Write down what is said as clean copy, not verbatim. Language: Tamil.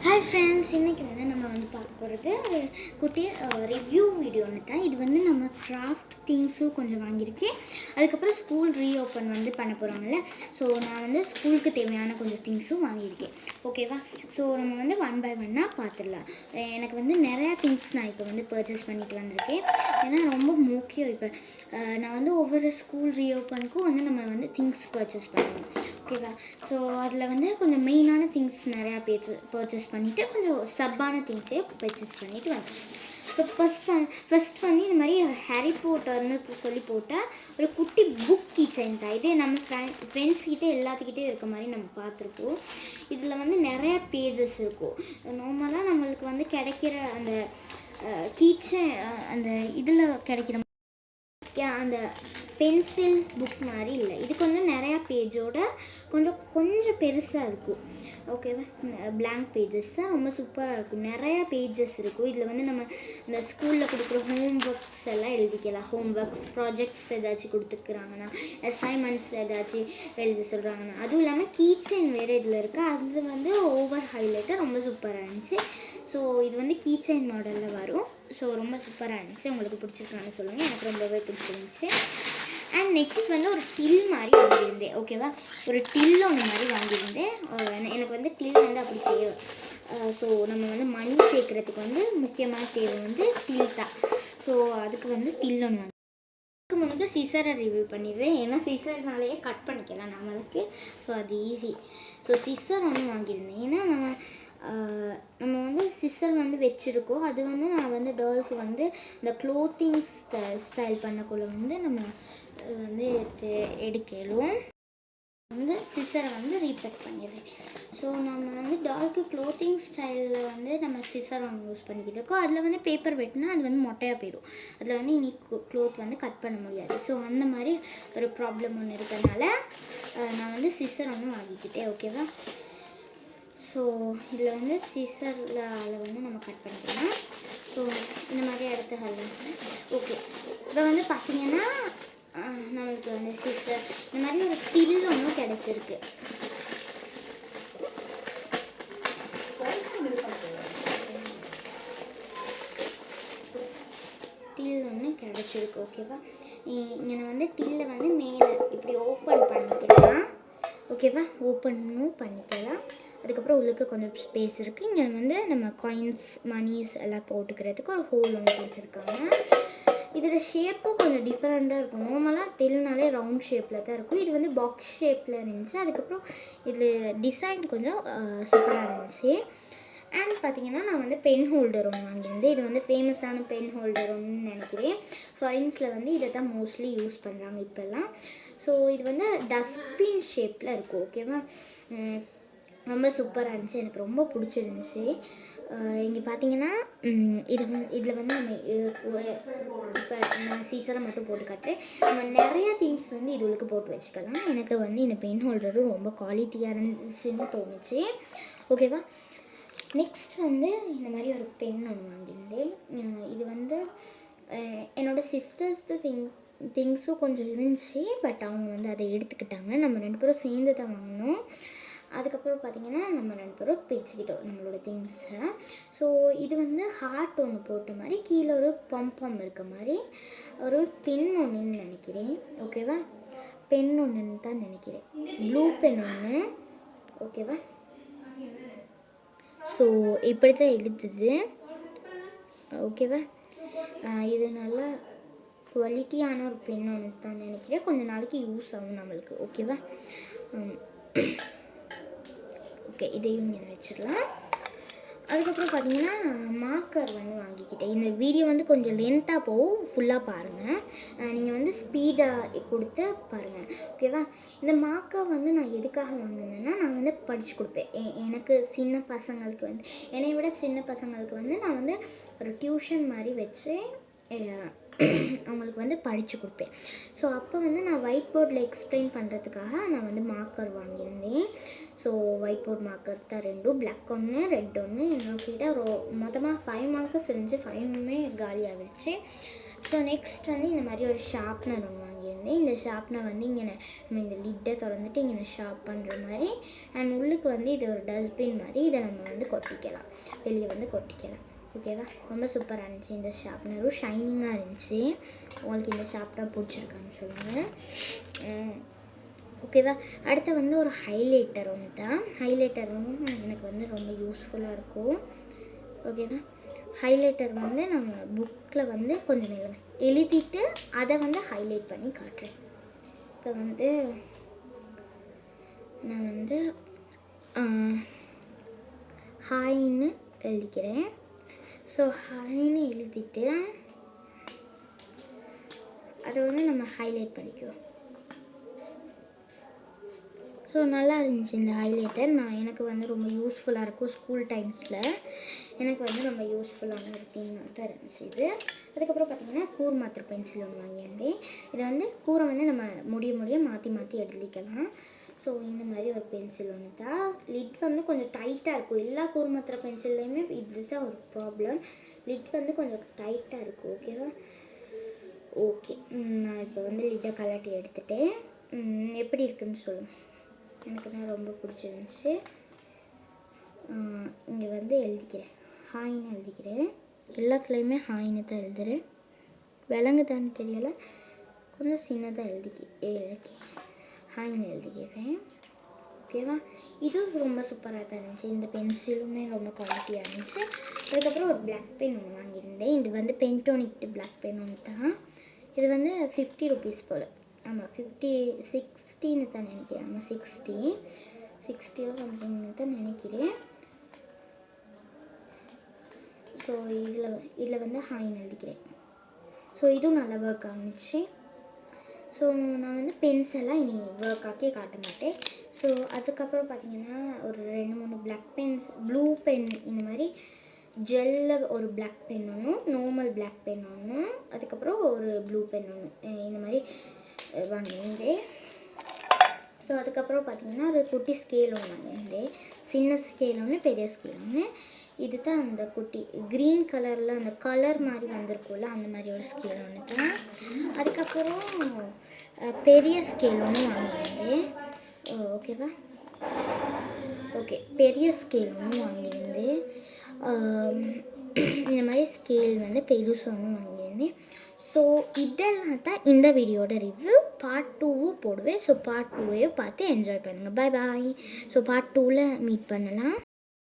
ஹாய் ஃப்ரெண்ட்ஸ், இன்றைக்கி நம்ம பார்க்க போகிறது குட்டி ரிவ்யூ வீடியோ ஒன்று தான். இது நம்ம கிராஃப்ட் திங்ஸும் கொஞ்சம் வாங்கியிருக்கேன். அதுக்கப்புறம் ஸ்கூல் ரீஓப்பன் பண்ண போகிறாங்கல்ல, ஸோ நான் ஸ்கூலுக்கு தேவையான கொஞ்சம் திங்ஸும் வாங்கியிருக்கேன். ஓகேவா? ஸோ நம்ம ஒன் பை ஒன்னாக பார்த்துடலாம். எனக்கு நிறையா திங்ஸ் நான் இப்போ பர்ச்சேஸ் பண்ணிட்டு வந்திருக்கேன். ஏன்னா ரொம்ப முக்கியம். இப்போ நான் ஒவ்வொரு ஸ்கூல் ரீஓப்பனுக்கும் நம்ம திங்ஸ் பர்ச்சேஸ் பண்ணணும். ஓகேவா? ஸோ அதில் கொஞ்சம் மெயினான திங்ஸ் நிறையா பர்ச்சேஸ் பண்ணிவிட்டு கொஞ்சம் சப்பான திங்ஸே பர்ச்சேஸ் பண்ணிவிட்டு வந்தேன். ஸோ ஃபஸ்ட் இந்த மாதிரி ஹாரி பாட்டர்னு சொல்லி போட்டால் ஒரு குட்டி புக் கீச்சைன் தான். இதே நம்ம ஃப்ரெண்ட்ஸ்கிட்டே எல்லாத்துக்கிட்டே இருக்க மாதிரி நம்ம பார்த்துருப்போம். இதில் நிறையா பேஜஸ் இருக்கும். நார்மலாக நம்மளுக்கு கிடைக்கிற அந்த கீச்சைன் அந்த இதில் கிடைக்கிற அந்த பென்சில் புக் மாதிரி இல்லை. இது கொஞ்சம் நிறையா பேஜோட கொஞ்சம் பெருசாக இருக்கும். ஓகேவா? பிளாங்க் பேஜஸ் தான் ரொம்ப சூப்பராக இருக்கும். நிறையா பேஜஸ் இருக்கும். இதில் நம்ம இந்த ஸ்கூலில் கொடுக்குற ஹோம் ஒர்க்ஸ் எல்லாம் எழுதிக்கலாம். ஹோம் ஒர்க்ஸ், ப்ராஜெக்ட்ஸ் ஏதாச்சும் கொடுத்துருக்குறாங்கன்னா, அசைன்மெண்ட்ஸ் ஏதாச்சும் எழுதி சொல்கிறாங்கன்னா, அதுவும் இல்லாமல் கீச்சைன் வேறு இதில் இருக்குது. அது ஓவர் ஹைலைட்டாக ரொம்ப சூப்பராக இருந்துச்சு. ஸோ இது கீச்சைன் மாடலில் வரும். ஸோ ரொம்ப சூப்பராக இருந்துச்சு. உங்களுக்கு பிடிச்சிருக்கான்னு சொல்லுங்கள். எனக்கு ரொம்பவே பிடிச்சிருந்துச்சு. அண்ட் நெக்ஸ்ட் ஒரு டில் மாதிரி வாங்கியிருந்தேன். ஓகேவா? ஒரு டில் ஒன்று மாதிரி வாங்கியிருந்தேன். எனக்கு டில் அப்படி தேவை. ஸோ நம்ம மணி சேர்க்குறதுக்கு முக்கியமான தேவை டில் தான். ஸோ அதுக்கு டில் ஒன்று முன்னுக்கு சிசரை ரிவ்யூ பண்ணிடுறேன். ஏன்னா சிசர்னாலேயே கட் பண்ணிக்கலாம் நம்மளுக்கு. ஸோ அது ஈஸி. ஸோ சிசர் ஒன்று வாங்கியிருந்தேன். ஏன்னா நம்ம சிசர் வச்சுருக்கோம். அது நான் டாலுக்கு இந்த க்ளோத்திங் ஸ்டைல் பண்ணக்குள்ள நம்ம எடுக்கலும் சிசரை ரீபேக் பண்ணிடுறேன். ஸோ நம்ம டாலுக்கு க்ளோத்திங் ஸ்டைலில் நம்ம சிசர் ஒன்று யூஸ் பண்ணிக்கிட்டு இருக்கோம். அதில் பேப்பர் வெட்டினா அது மொட்டையாக போயிடும். அதில் இனி க்ளோத் கட் பண்ண முடியாது. ஸோ அந்த மாதிரி ஒரு ப்ராப்ளம் ஒன்று இருக்கிறதுனால நான் சிசர் ஒன்று வாங்கிக்கிட்டேன். ஓகேவா? ஸோ இதில் சிசரில் நம்ம கட் பண்ணிக்கலாம். ஸோ இந்த மாதிரி அடுத்த ஹல்ல ஓகே. இப்போ பார்த்திங்கன்னா நம்மளுக்கு சிசர் இந்த மாதிரி ஒரு டில் ஒன்று கிடச்சிருக்கு. டில் ஒன்று கிடச்சிருக்கு. ஓகேவா? இங்கே டில்லை மேலே இப்படி ஓப்பன் பண்ணிக்கலாம். ஓகேவா? ஓப்பனும் பண்ணிக்கலாம். அதுக்கப்புறம் உள்ளுக்கு கொஞ்சம் ஸ்பேஸ் இருக்குது. இங்கே நம்ம காயின்ஸ், மணிஸ் எல்லாம் போட்டுக்கிறதுக்கு ஒரு ஹோல் ஒன்று கொடுத்துருக்காங்க. இதில் ஷேப்பும் கொஞ்சம் டிஃப்ரெண்ட்டாக இருக்கும். நார்மலாக டில்னாலே ரவுண்ட் ஷேப்பில் தான் இருக்கும். இது பாக்ஸ் ஷேப்பில் இருந்துச்சு. அதுக்கப்புறம் இதில் டிசைன் கொஞ்சம் சூப்பராக இருந்துச்சு. அண்ட் பார்த்திங்கன்னா நான் பென் ஹோல்டர் ஒன்று வாங்கியிருந்தேன். இது ஃபேமஸான பென் ஹோல்டர் ஒன்று நினைக்கிறேன். ஃபாரின்ஸில் இதை தான் மோஸ்ட்லி யூஸ் பண்ணுறாங்க இப்போல்லாம். ஸோ இது டஸ்ட்பின் ஷேப்பில் இருக்கும். ஓகேவா? ரொம்ப சூப்பராக இருந்துச்சு. எனக்கு ரொம்ப பிடிச்சிருந்துச்சி. இங்கே பார்த்தீங்கன்னா இதில் நம்ம இப்போ நான் சீசரை மட்டும் போட்டு காட்டுறேன். நம்ம நிறையா திங்ஸ் இது உள்ளுக்கு போட்டு வச்சுக்கலாம். எனக்கு இந்த பென் ஹோல்டரும் ரொம்ப குவாலிட்டியாக இருந்துச்சுன்னு தோணுச்சு. ஓகேவா? நெக்ஸ்ட் இந்த மாதிரி ஒரு பென் ஒன்று வாங்கியிருந்தேன். இது என்னோடய சிஸ்டர்ஸ் திங்ஸும் கொஞ்சம் இருந்துச்சு. பட் அவங்க அதை எடுத்துக்கிட்டாங்க. நம்ம 2 பேரும் சேர்ந்து தான் வாங்கினோம். அதுக்கப்புறம் பார்த்திங்கன்னா நம்ம 2 பேரும் பிரிச்சுக்கிட்டோம் நம்மளோட திங்ஸை. ஸோ இது ஹார்ட் ஒன்று போட்ட மாதிரி கீழே ஒரு பம்பம் இருக்க மாதிரி ஒரு பென் ஒன்றுன்னு நினைக்கிறேன். ஓகேவா? பென் ஒன்றுன்னு தான் நினைக்கிறேன். ப்ளூ பென் ஒன்று. ஓகேவா? ஸோ இப்படி தான் எழுதுது. ஓகேவா? இது நல்லா குவாலிட்டியான ஒரு பென் ஒன்று தான் நினைக்கிறேன். கொஞ்சம் நாளைக்கு யூஸ் ஆகும் நம்மளுக்கு. ஓகேவா? ஓகே, இதையும் இங்கே வச்சிடலாம். அதுக்கப்புறம் பார்த்திங்கன்னா மார்க்கர் வாங்கிக்கிட்டேன். இந்த வீடியோ கொஞ்சம் லென்த்தாக போகும். ஃபுல்லாக பாருங்கள். நீங்கள் ஸ்பீடாக கொடுத்து பாருங்கள். ஓகேவா? இந்த மார்க்கர் நான் எதுக்காக வாங்கினேன்னா, நான் படித்து கொடுப்பேன். எனக்கு சின்ன பசங்களுக்கு என்னை விட சின்ன பசங்களுக்கு நான் ஒரு டியூஷன் மாதிரி வச்சு அவங்களுக்கு படித்து கொடுப்பேன். ஸோ அப்போ நான் ஒயிட் போர்டில் எக்ஸ்பிளைன் பண்ணுறதுக்காக நான் மார்க்கர் வாங்கியிருந்தேன். ஸோ ஒயிட் போர்ட் மார்க்கர் தான் 2, பிளாக் ஒன்று, ரெட் ஒன்று. என்னோட மொத்தமாக 5 மார்க்கர்ஸ் இருந்துச்சு. 5மே காலியாகிடுச்சு. ஸோ நெக்ஸ்ட் இந்த மாதிரி ஒரு ஷார்ப்னர் ஒன்று வாங்கியிருந்தேன். வாங்கியிருந்தேன். இந்த ஷார்ப்னர் வந்து இங்கே நம்ம இந்த லிட்டை திறந்துட்டு இங்கே ஷார்ப் பண்ணுற மாதிரி, அண்ட் உள்ளுக்கு வந்து இது ஒரு டஸ்ட்பின் மாதிரி, இதை நம்ம வந்து கொட்டிக்கலாம், வெளியே வந்து கொட்டிக்கலாம். ஓகேவா, ரொம்ப சூப்பராக இருந்துச்சு. இந்த ஷார்ப்னரும் ஷைனிங்காக இருந்துச்சு. உங்களுக்கு இந்த ஷார்ப்னர் பிடிச்சிருக்கான்னு சொல்லுங்கள். ஓகேவா, அடுத்து வந்து ஒரு ஹைலைட்டர் ஒன்று தான். ஹைலைட்டரும் எனக்கு வந்து ரொம்ப யூஸ்ஃபுல்லாக இருக்கும். ஓகேவா, ஹைலைட்டர் வந்து நம்ம புக்கில் வந்து கொஞ்சம் நேரம் எழுதிட்டு அதை வந்து ஹைலைட் பண்ணி காட்டுறேன். இப்போ வந்து நான் வந்து ஹாய்ன்னு எழுதிக்கிறேன். ஸோ ஹாய்ன்னு எழுதிட்டு அதை வந்து நம்ம ஹைலைட் பண்ணிக்குவோம். ஸோ நல்லா இருந்துச்சு இந்த ஹைலைட்டர். எனக்கு வந்து ரொம்ப யூஸ்ஃபுல்லாக இருக்கும். ஸ்கூல் டைம்ஸில் எனக்கு வந்து ரொம்ப யூஸ்ஃபுல்லான ஒரு திங்காக தான் இருந்துச்சு இது. அதுக்கப்புறம் பார்த்திங்கன்னா கூர் மாத்திரை பென்சில் ஒன்று வாங்கியிருந்தேன். இதை வந்து கூரை வந்து நம்ம முடிய மாற்றி எழுதிக்கலாம். ஸோ இந்த மாதிரி ஒரு பென்சில் ஒன்று தான். லிட் வந்து கொஞ்சம் டைட்டாக இருக்கும். எல்லா கூர் மாத்திரை பென்சில்லையுமே இது தான் ஒரு ப்ராப்ளம், லிட் வந்து கொஞ்சம் டைட்டாக இருக்கும். ஓகேவா, ஓகே, நான் இப்போ வந்து லிட்டை கலட்டி எடுத்துகிட்டேன். எப்படி இருக்குதுன்னு சொல்லுங்கள். எனக்கு தான் ரொம்ப பிடிச்சிருந்துச்சு. இங்கே வந்து எழுதிக்கிறேன், ஹாய்ன்னு எழுதிக்கிறேன். எல்லாத்துலேயுமே ஹாய்ன்னு தான் எழுதுகிறேன். விலங்குதான்னு தெரியலை, கொஞ்சம் சின்னதாக எழுதிக்கிறேன், ஹாய்ன்னு எழுதிக்கிறேன். ஓகேவா, இதுவும் ரொம்ப சூப்பராக தான் இருந்துச்சு. இந்த பென்சிலுமே ரொம்ப குவாலிட்டியாக இருந்துச்சு. அதுக்கப்புறம் ஒரு பிளாக் பென் ஒன்று வாங்கியிருந்தேன். இது வந்து பென்டோனிக் பிளாக் பென் ஒன்று தான். இது வந்து 50 ருபீஸ் போல். ஆமாம், 60 தான் நினைக்கிறேன். ஆமாம், 60 சம்திங்னு தான் நினைக்கிறேன். ஸோ இதில் வந்து ஹாய்ன்னு எழுதிக்கிறேன். ஸோ இதுவும் நல்லா ஒர்க் ஆகிடுச்சு. ஸோ நான் வந்து பென்சிலாம் இனி ஒர்க் ஆக்கி காட்ட மாட்டேன். ஸோ அதுக்கப்புறம் பார்த்திங்கன்னா ஒரு 2-3 பிளாக் பென்ஸ், ப்ளூ பென், இந்த மாதிரி ஜெல்லில் ஒரு பிளாக் பென் ஒன்று, நார்மல் பிளாக் பென் ஒன்று, அதுக்கப்புறம் ஒரு ப்ளூ பென் ஒன்று, இந்த மாதிரி வாங்கியிருந்தேன். ஸோ அதுக்கப்புறம் பார்த்திங்கன்னா ஒரு குட்டி ஸ்கேல் ஒன்று வாங்கியிருந்தேன். சின்ன ஸ்கேல் ஒன்று, பெரிய ஸ்கேல் ஒன்று. இது தான் அந்த குட்டி க்ரீன் கலரில் அந்த கலர் மாதிரி வந்திருக்கும்ல, அந்த மாதிரி ஒரு ஸ்கேல் ஒன்று தான். அதுக்கப்புறம் பெரிய ஸ்கேல் ஒன்று வாங்கியிருந்தேன். ஓகேவா, ஓகே, பெரிய ஸ்கேல் ஒன்று வாங்கியிருந்தேன். இந்த மாதிரி ஸ்கேல் வந்து பெருசு ஒன்று வாங்கியிருந்தேன். ஸோ இதெல்லாம் தான் இந்த வீடியோட ரிவ்யூ. பார்ட் 2வும் போடுவேன். ஸோ பார்ட் 2வையும் பார்த்து என்ஜாய் பண்ணுங்கள். பாய் பாய். ஸோ பார்ட் 2வில் மீட் பண்ணலாம்.